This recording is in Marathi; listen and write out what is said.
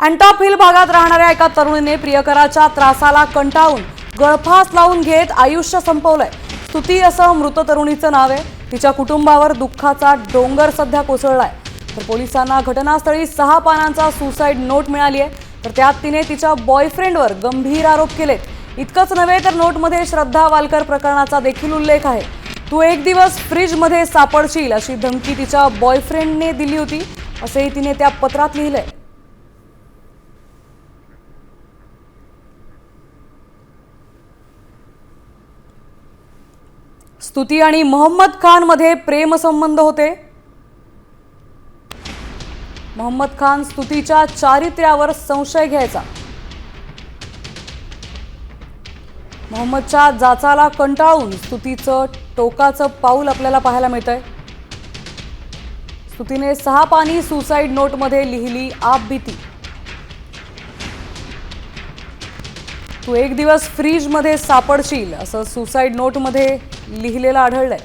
अँटॉप हिल भागात राहणाऱ्या एका तरुणीने प्रियकराच्या त्रासाला कंटाळून गळफास लावून घेत आयुष्य संपवलंय। स्तुती असं मृत तरुणीचं नाव आहे। तिच्या कुटुंबावर दुःखाचा डोंगर सध्या कोसळलाय। तर पोलिसांना घटनास्थळी 6 पानांचा सुसाईड नोट मिळाली आहे। तर त्यात तिने तिच्या बॉयफ्रेंडवर गंभीर आरोप केलेत। इतकंच नव्हे तर नोटमध्ये श्रद्धा वालकर प्रकरणाचा देखील उल्लेख आहे। तू एक दिवस फ्रीजमध्ये सापडशील अशी धमकी तिच्या बॉयफ्रेंडने दिली होती असेही तिने त्या पत्रात लिहिलंय। स्तुती आणि मोहम्मद खान मध्ये प्रेम संबंध होते। मोहम्मद खान स्तुतीच्या चारित्र्यावर संशय घ्यायचा। मोहम्मदच्या जाचाला कंटाळून स्तुतीचं टोकाचं पाऊल आपल्याला पाहायला मिळतंय। स्तुतीने 6 पानी सुसाईड नोटमध्ये लिहिली आपबीती। तू एक दिवस फ्रीजमध्ये सापडशील असं सुसाईड नोटमध्ये लिहिलेलं आढळलंय।